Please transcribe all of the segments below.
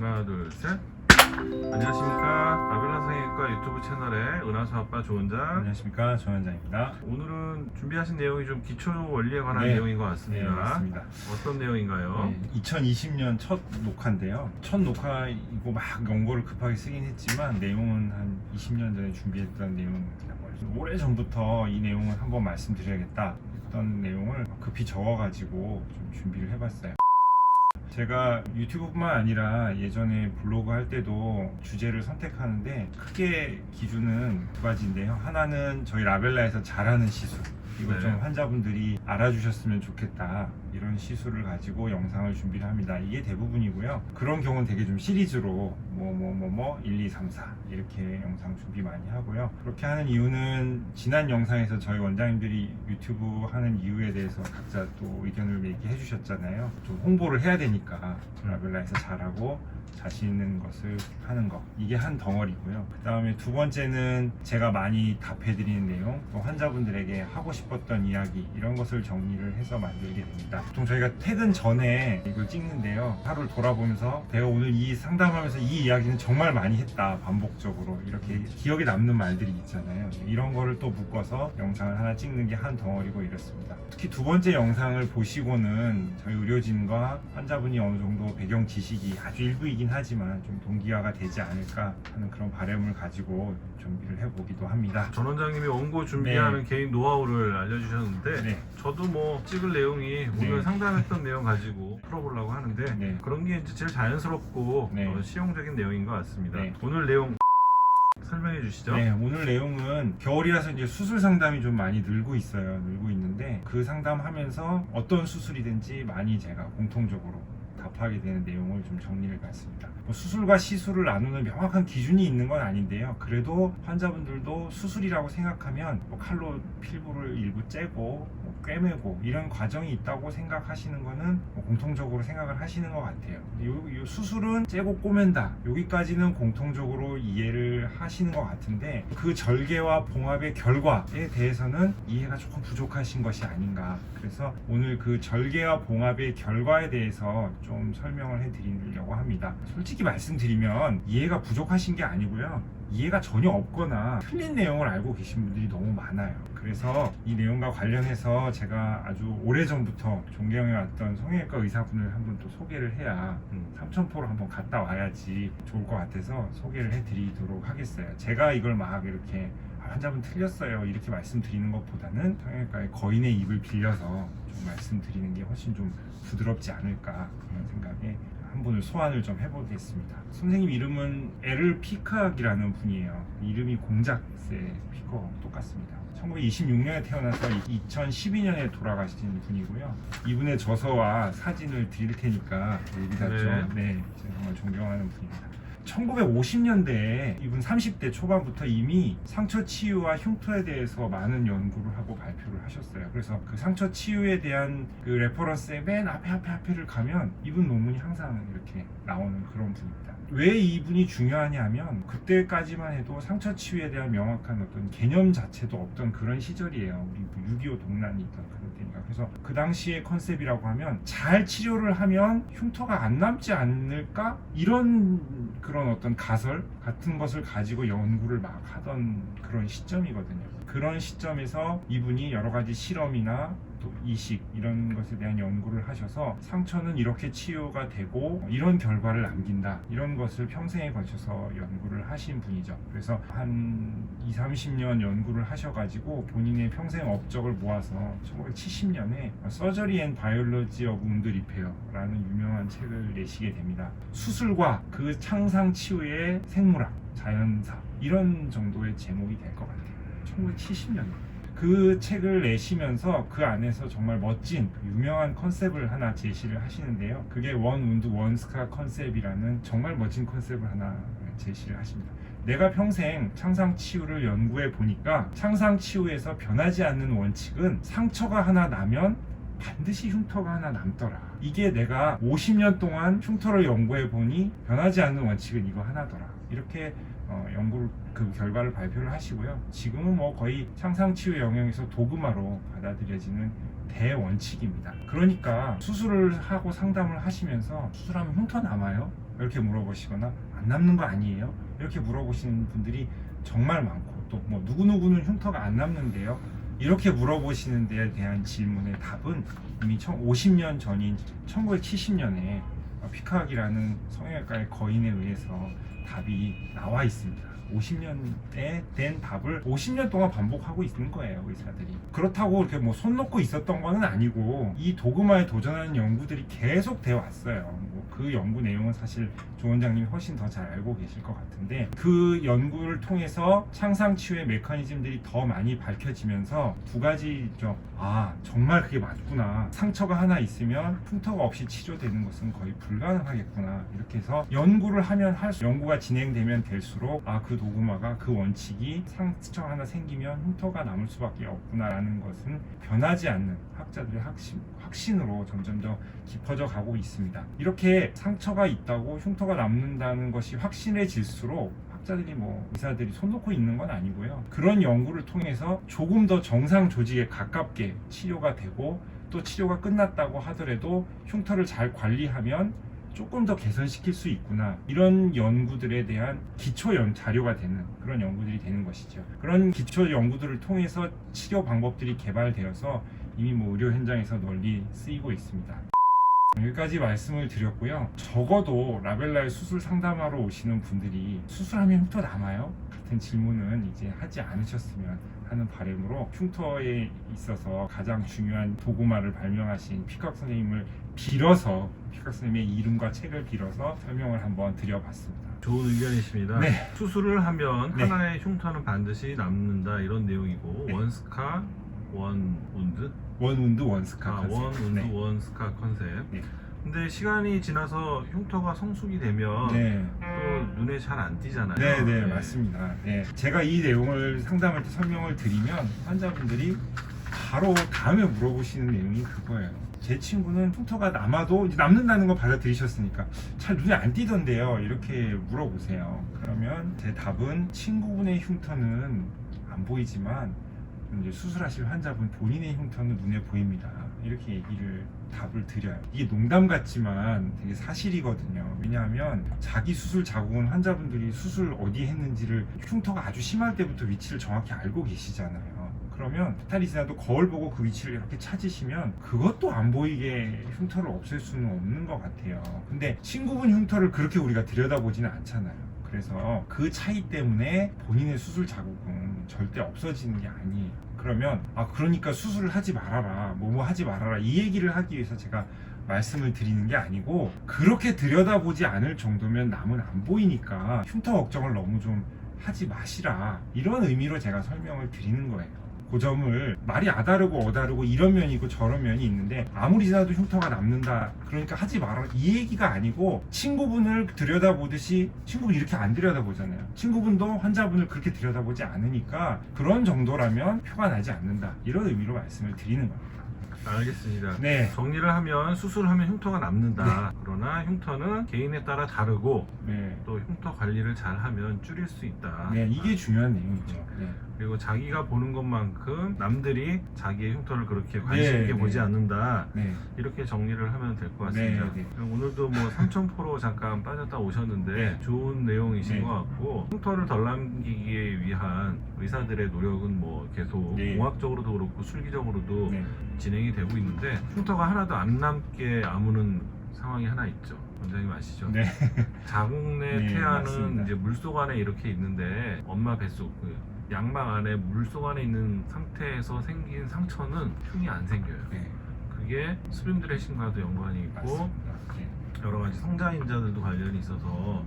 하나 둘 셋. 안녕하십니까, 라벨라 성형외과 유튜브 채널의 은하수 아빠 조원장. 안녕하십니까, 조원장입니다. 오늘은 준비하신 내용이 좀 기초 원리에 관한 네. 내용인 것 같습니다. 네, 맞습니다. 어떤 내용인가요? 2020년 첫 녹화인데요. 첫 녹화이고 막 원고를 급하게 쓰긴 했지만 내용은 한 20년 전에 준비했던 내용입니다. 오래 전부터 이 내용을 한번 말씀드려야겠다 했던 내용을 급히 적어가지고 좀 준비를 해봤어요. 제가 유튜브뿐만 아니라 예전에 블로그 할 때도 주제를 선택하는데 크게 기준은 두 가지인데요. 하나는 저희 라벨라에서 잘하는 시술, 이걸 네. 좀 환자분들이 알아주셨으면 좋겠다, 이런 시술을 가지고 영상을 준비를 합니다. 이게 대부분이고요. 그런 경우는 되게 좀 시리즈로 1, 2, 3, 4 이렇게 영상 준비 많이 하고요. 그렇게 하는 이유는 지난 영상에서 저희 원장님들이 유튜브 하는 이유에 대해서 각자 또 의견을 얘기해 주셨잖아요. 좀 홍보를 해야 되니까 라벨라에서 잘하고 자신 있는 것을 하는 거, 이게 한 덩어리고요. 그 다음에 두 번째는 제가 많이 답해드리는 내용, 또 환자분들에게 하고 싶었던 이야기, 이런 것을 정리를 해서 만들게 됩니다. 보통 저희가 퇴근 전에 이걸 찍는데요, 하루를 돌아보면서 내가 오늘 이 상담하면서 이 이야기는 정말 많이 했다, 반복적으로 이렇게 기억에 남는 말들이 있잖아요. 이런 거를 또 묶어서 영상을 하나 찍는 게 한 덩어리고 이렇습니다. 특히 두 번째 영상을 보시고는 저희 의료진과 환자분이 어느 정도 배경 지식이 아주 일부이긴 하지만 좀 동기화가 되지 않을까 하는 그런 바람을 가지고 준비를 해보기도 합니다. 전 원장님이 원고 준비하는 개인 노하우를 알려주셨는데, 네. 저도 뭐 찍을 내용이 오늘 네. 상담했던 내용 가지고 풀어보려고 하는데, 네. 그런 게 이제 제일 자연스럽고 네. 실용적인 내용인 것 같습니다. 네. 오늘 내용 설명해 주시죠. 네, 오늘 내용은 겨울이라서 이제 수술 상담이 좀 많이 늘고 있는데, 그 상담하면서 어떤 수술이든지 많이 제가 공통적으로 답하게 되는 내용을 좀 정리를 해봤습니다. 수술과 시술을 나누는 명확한 기준이 있는 건 아닌데요. 그래도 환자분들도 수술이라고 생각하면 칼로 피부를 일부 째고 꿰매고 이런 과정이 있다고 생각하시는 거는 공통적으로 생각을 하시는 것 같아요. 요 수술은 째고 꼬맨다, 여기까지는 공통적으로 이해를 하시는 것 같은데, 그 절개와 봉합의 결과에 대해서는 이해가 조금 부족하신 것이 아닌가. 그래서 오늘 그 절개와 봉합의 결과에 대해서 좀 설명을 해드리려고 합니다. 솔직히 말씀드리면 이해가 부족하신 게 아니고요, 이해가 전혀 없거나 틀린 내용을 알고 계신 분들이 너무 많아요. 그래서 이 내용과 관련해서 제가 아주 오래전부터 존경해왔던 성형외과 의사분을 한번 또 소개를 해야 삼천포로 한번 갔다 와야지 좋을 것 같아서 소개를 해드리도록 하겠어요. 제가 이걸 막 이렇게 환자분 틀렸어요 이렇게 말씀드리는 것보다는 성형외과의 거인의 입을 빌려서 좀 말씀드리는 게 훨씬 좀 부드럽지 않을까, 그런 생각에 한 분을 소환을 좀 해보겠습니다. 선생님 이름은 에를 피크악이라는 분이에요. 이름이 공작새 피크하고 똑같습니다. 1926년에 태어나서 2012년에 돌아가신 분이고요. 이분의 저서와 사진을 드릴 테니까 여기다 좀, 제가 정말 존경하는 분입니다. 1950년대에 이분 30대 초반부터 이미 상처 치유와 흉터에 대해서 많은 연구를 하고 발표를 하셨어요. 그래서 그 상처 치유에 대한 그 레퍼런스의 맨 앞에를 가면 이분 논문이 항상 이렇게 나오는 그런 분입니다. 왜 이분이 중요하냐면, 그때까지만 해도 상처 치유에 대한 명확한 어떤 개념 자체도 없던 그런 시절이에요. 우리 6.25 동란이 있던 그런 때니까. 그래서 그 당시의 컨셉이라고 하면 잘 치료를 하면 흉터가 안 남지 않을까? 이런 그런 어떤 가설 같은 것을 가지고 연구를 막 하던 그런 시점이거든요. 그런 시점에서 이분이 여러 가지 실험이나 또 이식 이런 것에 대한 연구를 하셔서 상처는 이렇게 치유가 되고 이런 결과를 남긴다, 이런 것을 평생에 걸쳐서 연구를 하신 분이죠. 그래서 한 20-30년 연구를 하셔가지고 본인의 평생 업적을 모아서 1970년에 Surgery and Biology of Wound Repair라는 유명한 책을 내시게 됩니다. 수술과 그 창상 치유의 생물학, 자연사, 이런 정도의 제목이 될 것 같아요. 1970년 그 책을 내시면서 그 안에서 정말 멋진 유명한 컨셉을 하나 제시를 하시는데요. 그게 원 운드 원 스카 컨셉이라는 정말 멋진 컨셉을 하나 제시를 하십니다. 내가 평생 창상 치유를 연구해 보니까 창상 치유에서 변하지 않는 원칙은 상처가 하나 나면 반드시 흉터가 하나 남더라. 이게 내가 50년 동안 흉터를 연구해 보니 변하지 않는 원칙은 이거 하나더라. 이렇게 연구를 그 결과를 발표를 하시고요. 지금은 뭐 거의 창상치유 영역에서 도그마로 받아들여지는 대원칙입니다. 그러니까 수술을 하고 상담을 하시면서 수술하면 흉터 남아요? 이렇게 물어보시거나 안 남는 거 아니에요? 이렇게 물어보시는 분들이 정말 많고, 또 뭐 누구누구는 흉터가 안 남는데요? 이렇게 물어보시는 데에 대한 질문의 답은 이미 50년 전인 1970년에 피카학이라는 성형외과의 거인에 의해서 답이 나와 있습니다. 50년에 된 답을 50년 동안 반복하고 있는 거예요, 의사들이. 그렇다고 이렇게 뭐 손 놓고 있었던 거는 아니고, 이 도그마에 도전하는 연구들이 계속 되어 왔어요. 뭐 그 연구 내용은 사실 조 원장님이 훨씬 더 잘 알고 계실 것 같은데, 그 연구를 통해서 창상 치유의 메커니즘들이 더 많이 밝혀지면서 두 가지죠. 아, 정말 그게 맞구나. 상처가 하나 있으면 흉터가 없이 치료되는 것은 거의 불가능하겠구나. 이렇게 해서 연구를 하면 할수록, 연구가 진행되면 될수록, 아, 그 도그마가, 그 원칙이 상처 하나 생기면 흉터가 남을 수밖에 없구나라는 것은 변하지 않는 학자들의 확신으로 점점 더 깊어져 가고 있습니다. 이렇게 상처가 있다고 흉터가 남는다는 것이 확신해질수록 학자들이 뭐 의사들이 손 놓고 있는 건 아니고요. 그런 연구를 통해서 조금 더 정상 조직에 가깝게 치료가 되고, 또 치료가 끝났다고 하더라도 흉터를 잘 관리하면 조금 더 개선시킬 수 있구나, 이런 연구들에 대한 기초 자료가 되는 그런 연구들이 되는 것이죠. 그런 기초 연구들을 통해서 치료 방법들이 개발되어서 이미 뭐 의료 현장에서 널리 쓰이고 있습니다. 여기까지 말씀을 드렸고요. 적어도 라벨라의 수술 상담하러 오시는 분들이 수술하면 흉터 남아요? 같은 질문은 이제 하지 않으셨으면 하는 바람으로, 흉터에 있어서 가장 중요한 도구마를 발명하신 피카학 선생님을 빌어서, 피카학 선생님의 이름과 책을 빌어서 설명을 한번 드려봤습니다. 좋은 의견이십니다. 네. 수술을 하면 네. 하나의 흉터는 반드시 남는다, 이런 내용이고, 네. 원스카 원운드, 원운드 원스카 컨셉. 원운드 네. 원스카 컨셉. 네. 근데 시간이 지나서 흉터가 성숙이 되면 네. 또 눈에 잘 안 띄잖아요. 네, 맞습니다. 네. 제가 이 내용을 상담할 때 설명을 드리면 환자분들이 바로 다음에 물어보시는 내용이 그거예요. 제 친구는 흉터가 남아도 이제 남는다는 거 받아들이셨으니까 잘 눈에 안 띄던데요, 이렇게 물어보세요. 그러면 제 답은, 친구분의 흉터는 안 보이지만 이제 수술하실 환자분 본인의 흉터는 눈에 보입니다. 이렇게 답을 드려요. 이게 농담 같지만 되게 사실이거든요. 왜냐하면 자기 수술 자국은 환자분들이 수술 어디 했는지를 흉터가 아주 심할 때부터 위치를 정확히 알고 계시잖아요. 그러면 탈이 지나도 거울 보고 그 위치를 이렇게 찾으시면 그것도 안 보이게 흉터를 없앨 수는 없는 것 같아요. 근데 친구분 흉터를 그렇게 우리가 들여다보지는 않잖아요. 그래서 그 차이 때문에 본인의 수술 자국은 절대 없어지는 게 아니에요. 그러면 그러니까 수술을 하지 말아라, 뭐 하지 말아라, 이 얘기를 하기 위해서 제가 말씀을 드리는 게 아니고, 그렇게 들여다보지 않을 정도면 남은 안 보이니까 흉터 걱정을 너무 좀 하지 마시라, 이런 의미로 제가 설명을 드리는 거예요. 그 점을, 말이 아다르고 어다르고 이런 면이 있고 저런 면이 있는데, 아무리 지나도 흉터가 남는다, 그러니까 하지 마라, 이 얘기가 아니고, 친구분을 들여다보듯이, 친구분 이렇게 안 들여다보잖아요. 친구분도 환자분을 그렇게 들여다보지 않으니까 그런 정도라면 표가 나지 않는다, 이런 의미로 말씀을 드리는 겁니다. 알겠습니다. 네. 정리를 하면, 수술하면 흉터가 남는다. 그러나 흉터는 개인에 따라 다르고, 네. 또 흉터 관리를 잘하면 줄일 수 있다. 네, 이게 중요한 내용이죠. 네. 그리고 자기가 보는 것만큼 남들이 자기의 흉터를 그렇게 관심 있게 네, 보지 네. 않는다. 네. 이렇게 정리를 하면 될 것 같습니다. 네, 네. 그럼 오늘도 뭐 삼천포로 잠깐 빠졌다 오셨는데 네. 좋은 내용이신 네. 것 같고, 흉터를 덜 남기기 위한 의사들의 노력은 뭐 계속 네. 공학적으로도 그렇고 술기적으로도 네. 진행이 되고 있는데, 흉터가 하나도 안 남게 아무는 상황이 하나 있죠. 원장님 아시죠? 네. 자궁 내 네, 태아는 맞습니다. 이제 물속 안에 이렇게 있는데, 엄마 뱃속 양막 안에 물속 안에 있는 상태에서 생긴 상처는 흉이 안 생겨요. 네. 그게 수분 드레싱과도 연관이 있고, 맞습니다. 네. 여러 가지 성장인자들도 관련이 있어서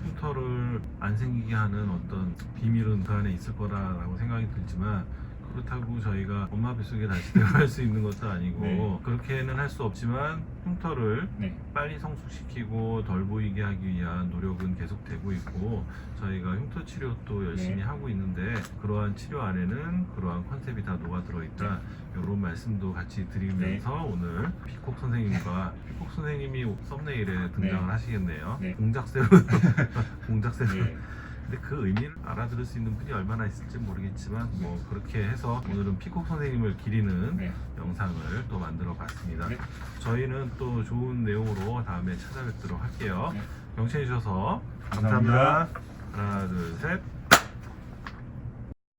흉터를 안 생기게 하는 어떤 비밀은 그 안에 있을 거라고 생각이 들지만, 그렇다고 저희가 엄마 뱃속에 다시 들어갈 수 있는 것도 아니고, 네. 그렇게는 할 수 없지만 흉터를 네. 빨리 성숙시키고 덜 보이게 하기 위한 노력은 계속되고 있고, 저희가 흉터 치료도 열심히 네. 하고 있는데, 그러한 치료 안에는 그러한 컨셉이 다 녹아 들어있다, 이런 말씀도 같이 드리면서 오늘 피콕 선생님과 피콕 선생님이 썸네일에 등장을 네. 하시겠네요. 네. 공작새로 공작새로. 네. 근데 그 의미를 알아들을 수 있는 분이 얼마나 있을지 모르겠지만, 뭐 그렇게 해서 오늘은 피콕 선생님을 기리는 네. 영상을 또 만들어 봤습니다. 네. 저희는 또 좋은 내용으로 다음에 찾아뵙도록 할게요. 네. 경청해 주셔서 감사합니다. 하나 둘 셋.